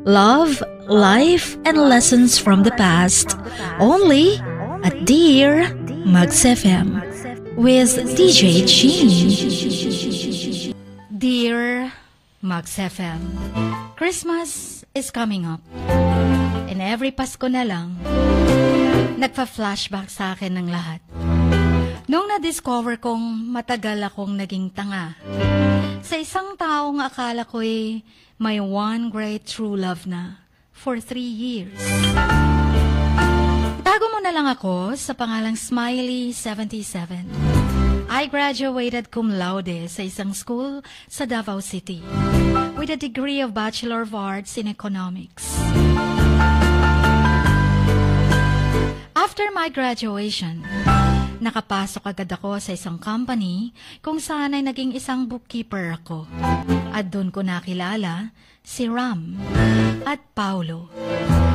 Love, life, and lessons from the past. Only at Dear Mags FM with DJ Gene. Dear Mags FM, Christmas is coming up. And every Pasko na lang, nagpa-flashback sa akin ng lahat. Nung na-discover kong matagal akong naging tanga, sa isang taong akala ko'y may one great true love na for 3 years. Tago mo na lang ako sa pangalang Smiley77. I graduated cum laude sa isang school sa Davao City with a degree of Bachelor of Arts in Economics. After my graduation, nakapasok agad ako sa isang company kung saan ay naging isang bookkeeper ako. At doon ko nakilala si Ram at Paulo.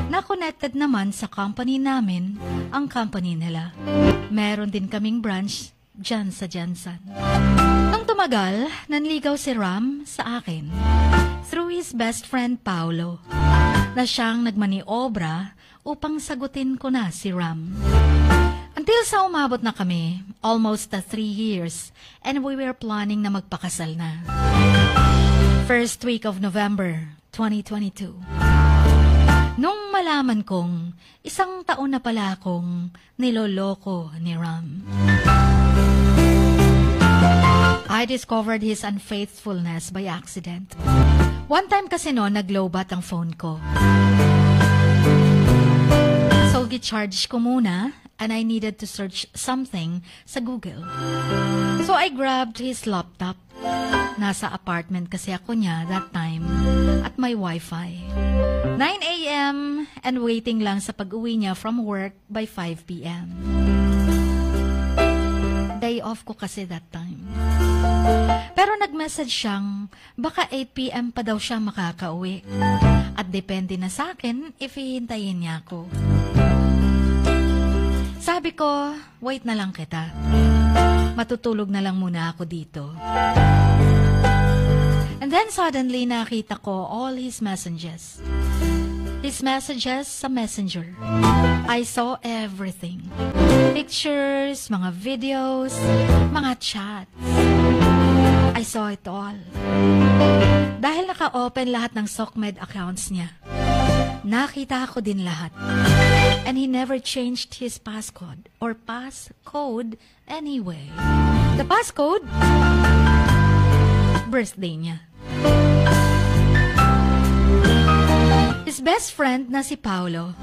Na-connected naman sa company namin ang company nila. Meron din kaming branch dyan sa Jansan. Nung tumagal, nanligaw si Ram sa akin through his best friend Paulo na siyang nagmaniobra upang sagutin ko na si Ram. Until sa umabot na kami, almost 3 years, and we were planning na magpakasal na. First week of November 2022. Nung malaman kong isang taon na pala akong niloloko ni Ram. I discovered his unfaithfulness by accident. One time kasi noon, nag-lowbat ang phone ko. So, gi-charge ko muna and I needed to search something sa Google. So, I grabbed his laptop. Nasa apartment kasi ako niya that time at may wifi. 9 a.m. and waiting lang sa pag-uwi niya from work by 5 p.m. Day off ko kasi that time. Pero nag-message siyang baka 8 p.m. pa daw siya makakauwi. At depende na sa akin if hihintayin niya ako. Sabi ko, wait na lang kita. Matutulog na lang muna ako dito. And then suddenly nakita ko all his messages. His messages sa Messenger. I saw everything. Pictures, mga videos, mga chats. I saw it all. Dahil naka-open lahat ng SOCMED accounts niya, nakita ko din lahat. And he never changed his passcode or passcode anyway. The passcode? Birthday niya. His best friend na si Paulo,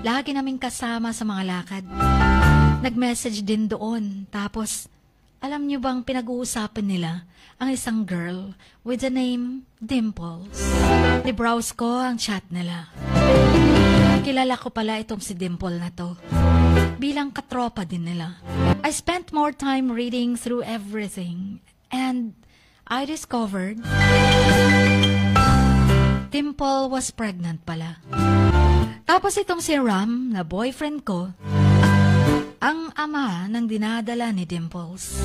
lagi naming kasama sa mga lakad. Nag-message din doon. Tapos, alam niyo bang pinag-uusapan nila ang isang girl with the name Dimples? Ni-browse ko ang chat nila. Kilala ko pala itong si Dimple na to. Bilang katropa din nila. I spent more time reading through everything. And I discovered Dimple was pregnant pala. Tapos itong si Ram na boyfriend ko, ang ama ng dinadala ni Dimples.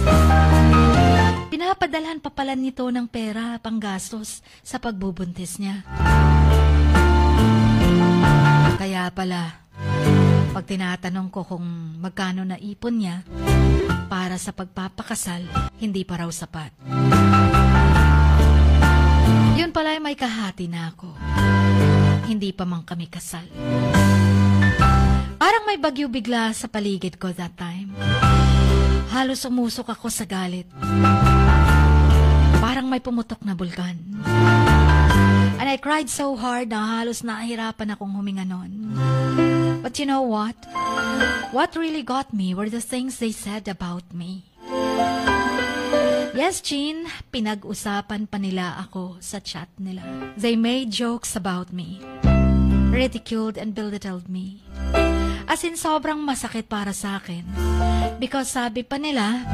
Pinapadalhan pa pala nito ng pera panggastos sa pagbubuntis niya. Kaya pala, pag tinatanong ko kung magkano na ipon niya para sa pagpapakasal, hindi pa raw sapat. Yun pala ay may kahati na ako. Hindi pa man kami kasal. Parang may bagyo bigla sa paligid ko that time. Halos umusok ako sa galit. Parang may pumutok na bulkan. And I cried so hard na halos nahihirapan akong huminga nun. But you know what? What really got me were the things they said about me. Yes, Jean, pinag-usapan pa nila ako sa chat nila. They made jokes about me, ridiculed and belittled me. As in, sobrang masakit para sa akin. Because sabi pa nila,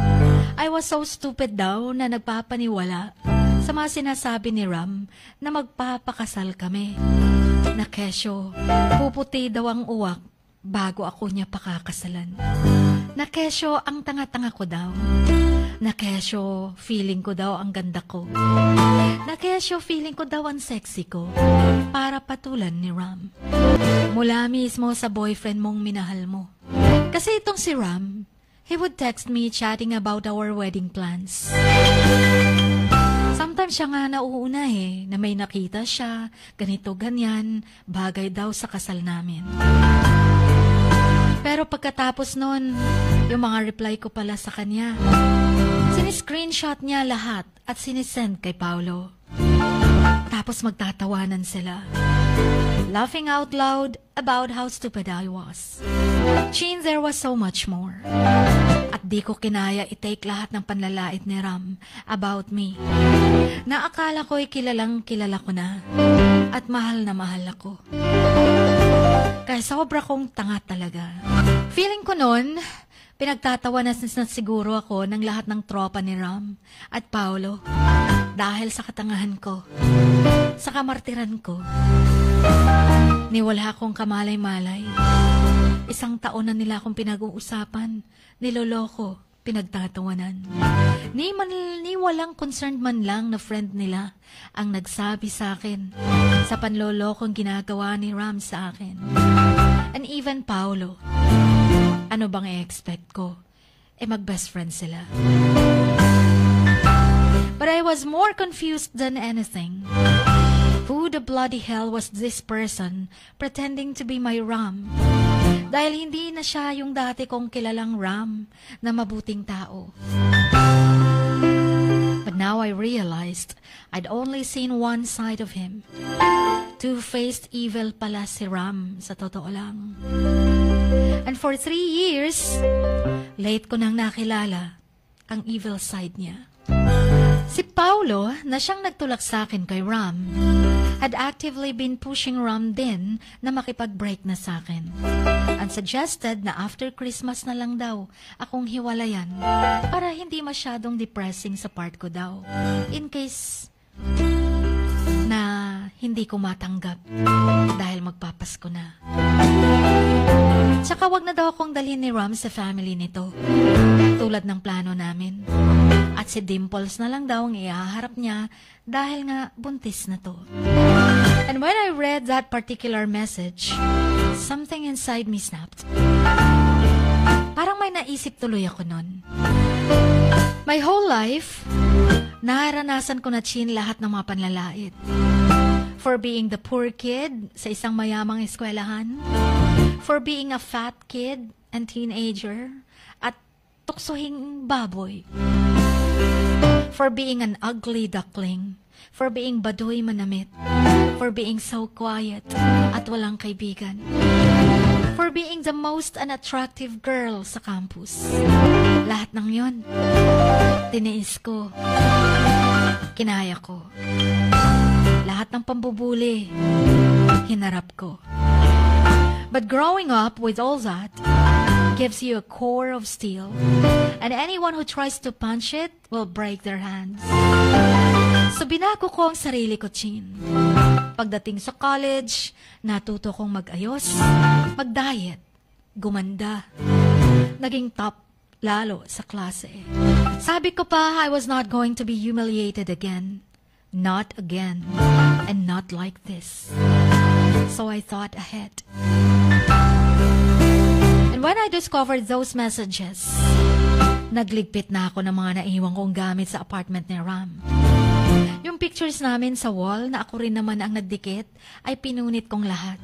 I was so stupid daw na nagpapaniwala sa mga sinasabi ni Ram na magpapakasal kami. Na kesyo, puputi daw ang uwak bago ako niya pakakasalan. Na kesyo, ang tanga-tanga ko daw. Na kesyo, feeling ko daw ang ganda ko. Na kesyo, feeling ko daw ang sexy ko. Para patulan ni Ram. Mula mismo sa boyfriend mong minahal mo. Kasi itong si Ram, he would text me chatting about our wedding plans. Sometimes siya nga nauuna na may nakita siya, ganito ganyan, bagay daw sa kasal namin. Pero pagkatapos nun, yung mga reply ko pala sa kanya, siniscreenshot niya lahat at sinisend kay Paolo. Tapos magtatawanan sila. Laughing out loud about how stupid I was. Chin, there was so much more. At di ko kinaya i-take lahat ng panlalait ni Ram about me. Na akala ko'y kilalang kilala ko na. At mahal na mahal ako. Kaya sobra kong tanga talaga. Feeling ko nun, pinagtatawanan na siguro ako ng lahat ng tropa ni Ram at Paolo. Dahil sa katangahan ko. Sa kamartiran ko. Niwala akong kamalay-malay. 1 taon na nila akong pinag-uusapan. Niloloko, pinagtatawanan. Ni walang concerned man lang na friend nila ang nagsabi sa akin sa panlolokong ginagawa ni Ram sa akin. And even Paolo. Ano bang i-expect ko? Mag-best friend sila. But I was more confused than anything. Who the bloody hell was this person pretending to be my Ram? Dahil hindi na siya yung dati kong kilalang Ram na mabuting tao. But now I realized I'd only seen one side of him. Two-faced evil pala si Ram sa totoo lang. And for 3 years, late ko nang nakilala ang evil side niya. Si Paolo, na siyang nagtulak sa akin kay Ram, had actively been pushing Ram din na makipag-break na sa akin. And suggested na after Christmas na lang daw akong hiwalayan para hindi masyadong depressing sa part ko daw. In case na hindi ko matanggap dahil magpapasko na. Tsaka wag na daw akong dalhin ni Ram sa family nito. Tulad ng plano namin. At si Dimples na lang daw ang ihaharap niya dahil nga buntis na to. And when I read that particular message, something inside me snapped. Parang may naisip tuloy ako nun. My whole life, naranasan ko na Chin lahat ng mga panlalait. For being the poor kid sa isang mayamang eskwelahan. For being a fat kid and teenager. At tuksohing baboy. For being an ugly duckling. For being baduy manamit. For being so quiet at walang kaibigan. For being the most unattractive girl sa campus. Lahat ng yon, tiniis ko. Kinaya ko. Lahat ng pambubuli, hinarap ko. But growing up with all that gives you a core of steel. And anyone who tries to punch it will break their hands. So binago ko ang sarili ko, Chin. Pagdating sa college, natuto kong mag-ayos, mag-diet, gumanda, naging top lalo sa klase. Sabi ko pa, I was not going to be humiliated again. Not again. And not like this. So I thought ahead. And when I discovered those messages, nagligpit na ako ng mga naiwan kong gamit sa apartment ni Ram. Yung pictures namin sa wall na ako rin naman ang nagdikit ay pinunit kong lahat.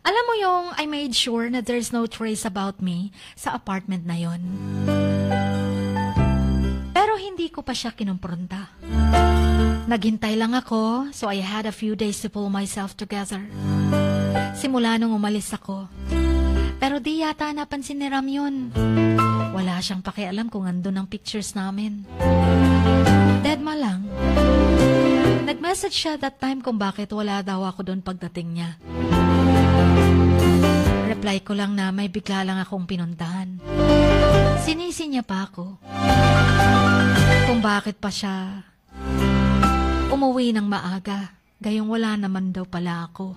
Alam mo yung I made sure na there's no trace about me sa apartment na yon. Pero hindi ko pa siya kinumpronta. Naghintay lang ako, so I had a few days to pull myself together. Simula nung umalis ako. Pero di yata napansin ni Ram yun. Wala siyang pakialam kung andun ang pictures namin. Deadma lang. Nag-message siya that time kung bakit wala daw ako doon pagdating niya. Reply ko lang na may bigla lang akong pinuntahan. Sinisi niya pa ako. Kung bakit pa siya umuwi ng maaga, gayong wala naman daw pala ako.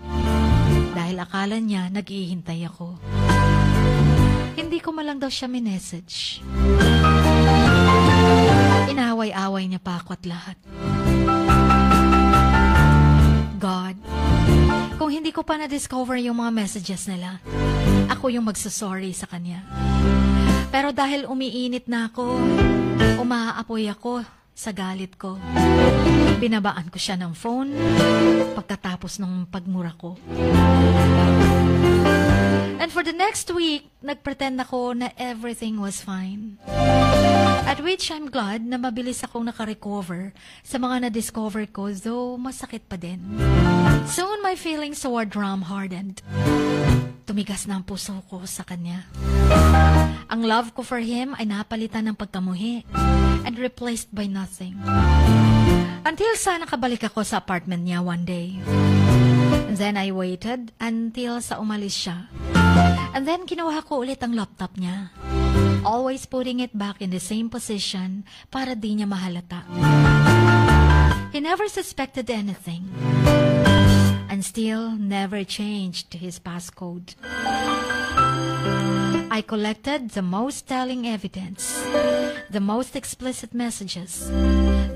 Dahil akala niya nag-iihintay ako. Hindi ko malang daw siya minessage. Inaway-away niya pa ako at lahat. God, kung hindi ko pa na-discover yung mga messages nila, ako yung magsasorry sa kanya. Pero dahil umiinit na ako, umaapoy ako sa galit ko. Binabaan ko siya ng phone pagkatapos ng pagmura ko. And for the next week, nagpretend ako na everything was fine. At which I'm glad na mabilis akong nakarecover sa mga na-discover ko, though masakit pa din. Soon, my feelings toward Ram hardened. Tumigas na ang puso ko sa kanya. Ang love ko for him ay napalitan ng pagkamuhi and replaced by nothing. Until sa nakabalik ako sa apartment niya one day. And then I waited until sa umalis siya. And then kinuha ko ulit ang laptop niya. Always putting it back in the same position para di niya mahalata. He never suspected anything. And still never changed his passcode. I collected the most telling evidence, the most explicit messages,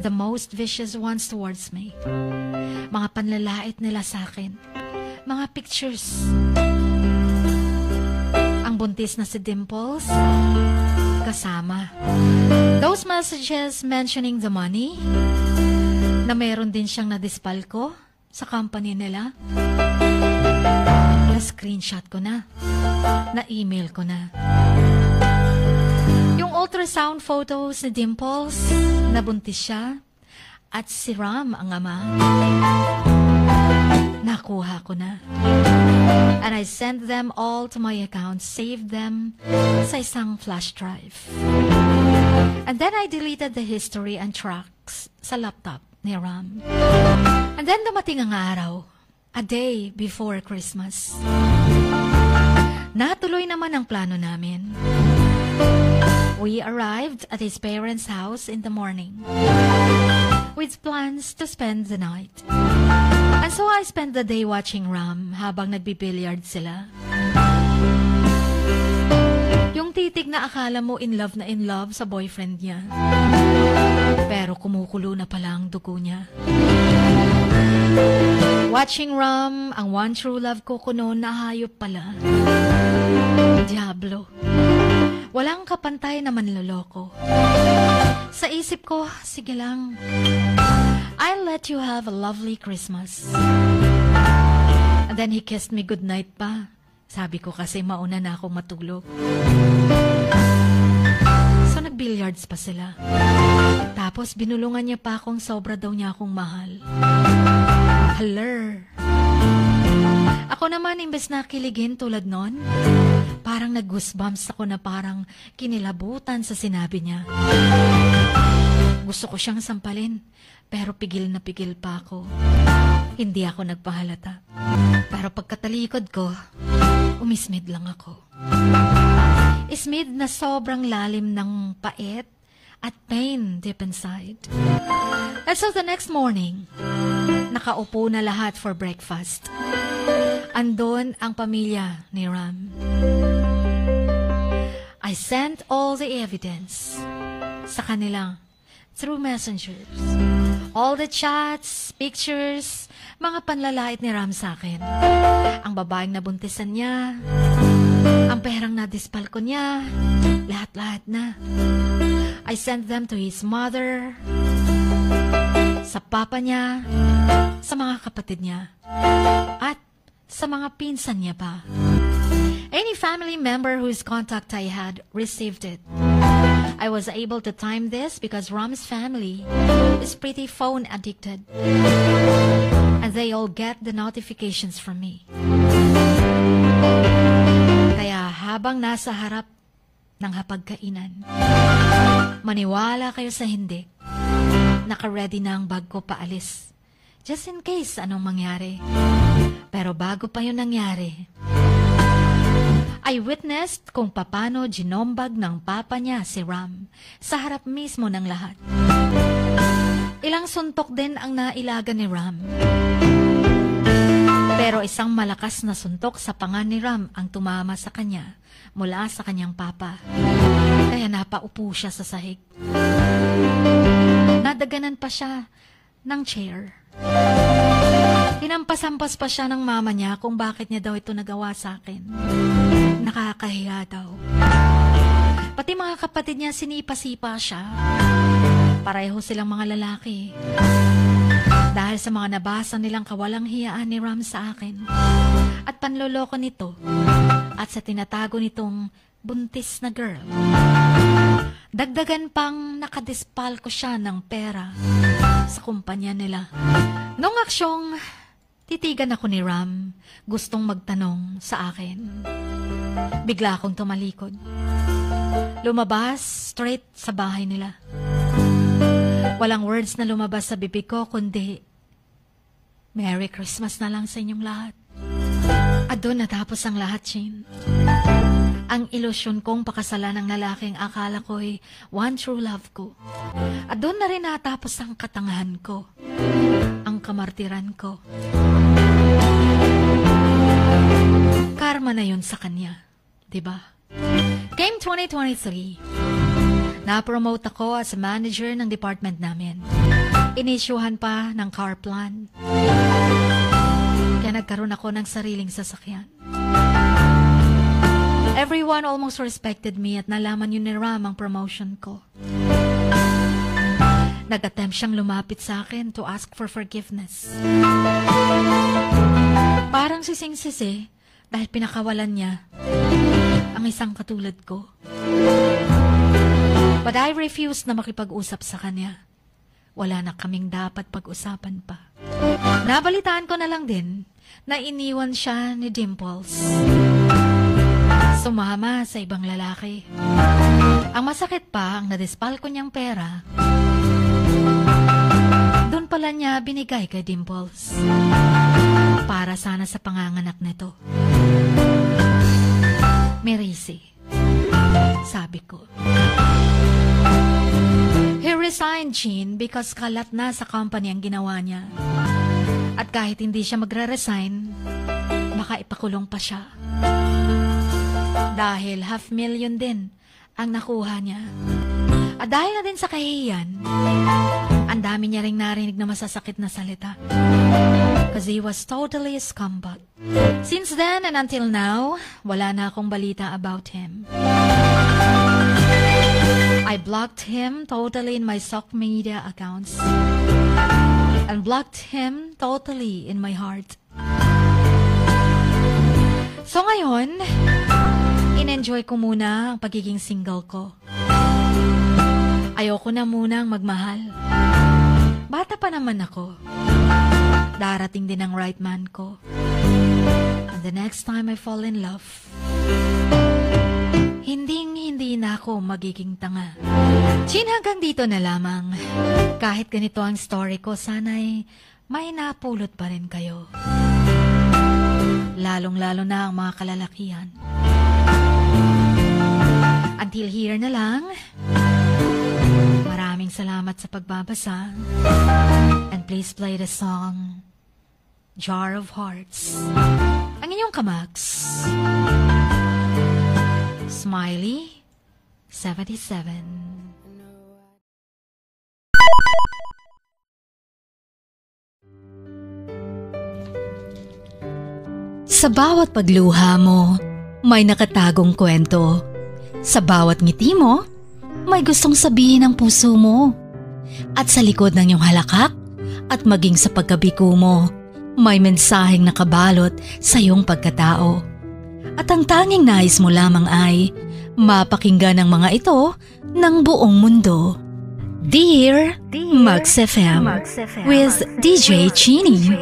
the most vicious ones towards me. Mga panlalait nila sa akin, mga pictures. Ang buntis na si Dimples, kasama. Those messages mentioning the money, na meron din siyang nadispalko sa company nila. Na-screenshot ko na. Na-email ko na. Yung ultrasound photos ni Dimples, nabuntis siya, at si Ram ang ama. Nakuha ko na. And I sent them all to my account, saved them sa isang flash drive. And then I deleted the history and tracks sa laptop ni Ram. And then dumating ang araw, a day before Christmas. Natuloy naman ang plano namin. We arrived at his parents' house in the morning with plans to spend the night. And so I spent the day watching Ram habang nagbibilyard sila. Yung titig na akala mo in love sa boyfriend niya. Pero kumukulo na pala ang dugo niya. Watching Ram, ang one true love ko kuno na hayop pala. Diablo. Walang kapantay na manloloko. Sa isip ko, sige lang. I'll let you have a lovely Christmas. And then he kissed me goodnight pa. Sabi ko kasi mauna na akong matulog. So nagbilliards pa sila. Tapos binulungan niya pa akong sobra daw niya akong mahal. Haler. Ako naman imbes na kiligin tulad nun, parang nag-goosebumps ako na parang kinilabutan sa sinabi niya. Gusto ko siyang sampalin, pero pigil na pigil pa ako. Hindi ako nagpahalata. Pero pagkatalikod ko, umismid lang ako. Ismid na sobrang lalim ng pait at pain deep inside. And so the next morning, nakaupo na lahat for breakfast. Andon ang pamilya ni Ram. I sent all the evidence sa kanila through messengers. All the chats, pictures, mga panlalait ni Ram sa akin. Ang babaeng nabuntisan niya, ang perang nadispal ko niya, lahat-lahat na. I sent them to his mother, sa papa niya, sa mga kapatid niya, at sa mga pinsan niya pa. Any family member whose contact I had received it. I was able to time this because Ram's family is pretty phone addicted. And they all get the notifications from me. Kaya habang nasa harap ng hapagkainan, maniwala kayo sa hindi, naka-ready na ang bag ko paalis. Just in case anong mangyari. Pero bago pa yun nangyari, I witnessed kung paano ginombag ng papa niya si Ram sa harap mismo ng lahat. Ilang suntok din ang nailaga ni Ram. Pero isang malakas na suntok sa panga ni Ram ang tumama sa kanya mula sa kanyang papa. Kaya napaupo siya sa sahig. nadaganan pa siya ng chair. Hinampas-hampas pa siya ng mama niya kung bakit niya daw ito nagawa sa akin. Nakakahiya daw. Pati mga kapatid niya sinipa-sipa siya. Pareho silang mga lalaki. Dahil sa mga nabasa nilang kawalang hiyaan ni Ram sa akin at panloloko nito at sa tinatago nitong buntis na girl. Dagdagan pang nakadispal ko siya ng pera sa kumpanya nila. Nung aksyong titigan ako ni Ram, gustong magtanong sa akin. Bigla akong tumalikod. Lumabas straight sa bahay nila. Walang words na lumabas sa bibig ko kundi Merry Christmas na lang sa inyong lahat. At doon natapos ang lahat, Chin. Ang ilusyon kong pakasalan ng lalaking akala ko'y one true love ko. At doon na rin natapos ang katangahan ko. Ang kamartiran ko. Karma na yun sa kanya. Diba? Came 2023. Na-promote ako as manager ng department namin. Inisyuhan pa ng car plan. Kaya nagkaroon ako ng sariling sasakyan. Everyone almost respected me at nalaman yun ni Ram ang promotion ko. Nag-attempt siyang lumapit sa akin to ask for forgiveness. Parang sising-sisi dahil pinakawalan niya ang isang katulad ko. But I refused na makipag-usap sa kanya. Wala na kaming dapat pag-usapan pa. Nabalitaan ko na lang din na iniwan siya ni Dimples. Sumama sa ibang lalaki. Ang masakit pa, ang nadispal ko niyang pera, doon pala niya binigay kay Dimples. Para sana sa panganganak nito. Merisi, sabi ko. He resigned, Jean, because kalat na sa company ang ginawa niya. At kahit hindi siya magre-resign, baka ipakulong pa siya. Dahil 500,000 din ang nakuha niya. At dahil na din sa kahihiyan, ang dami niya ring narinig na masasakit na salita. Because he was totally a scumbag. Since then and until now, wala na akong balita about him. I blocked him totally in my social media accounts. And blocked him totally in my heart. So ngayon, in-enjoy ko muna ang pagiging single ko. Ayoko na munang magmahal. Bata pa naman ako. Darating din ang right man ko. And the next time I fall in love, hindi na ako magiging tanga. Chin, hanggang dito na lamang. Kahit ganito ang story ko, sana'y may napulot pa rin kayo. Lalong-lalo na ang mga kalalakihan. Until here na lang. Maraming salamat sa pagbabasa. And please play the song Jar of Hearts. Ang inyong kamaks, Smiley 77. Sa bawat pagluha mo, may nakatagong kwento. Sa bawat ngiti mo, may gustong sabihin ang puso mo. At sa likod ng iyong halakak at maging sa pagkabiko mo, may mensaheng nakabalot sa iyong pagkatao. At ang tanging nais mo lamang ay mapakinggan ang mga ito ng buong mundo. Dear Max FM with DJ Chini.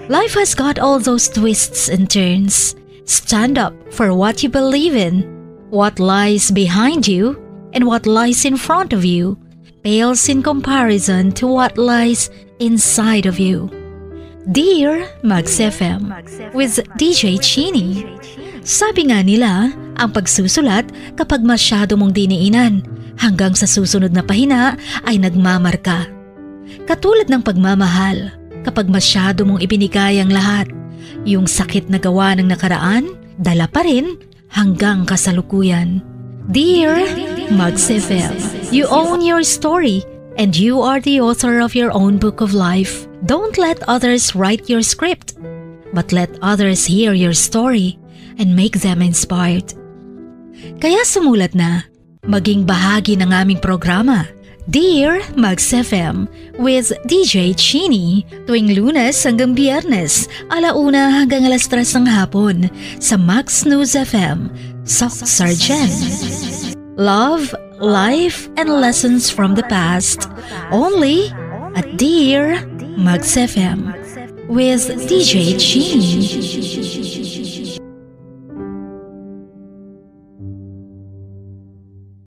Life has got all those twists and turns. Stand up for what you believe in. What lies behind you and what lies in front of you pales in comparison to what lies inside of you. Dear Max FM with DJ Chini. Sabi nga nila, ang pagsusulat kapag masyado mong diniinan hanggang sa susunod na pahina ay nagmamarka. Katulad ng pagmamahal, kapag masyado mong ibinigay ang lahat, yung sakit na gawa ng nakaraan, dala pa rin hanggang kasalukuyan. Dear Max FM, you own your story and you are the author of your own book of life. Don't let others write your script, but let others hear your story and make them inspired. Kaya sumulat na, maging bahagi ng aming programa, Dear Max FM with DJ Chini, tuwing Lunes hanggang Biyernes, 1:00 hanggang 3:00 ng hapon sa Max News FM, Sock Sargent. Love, life, and lessons from the past, only at Dear Max FM with DJ Chini.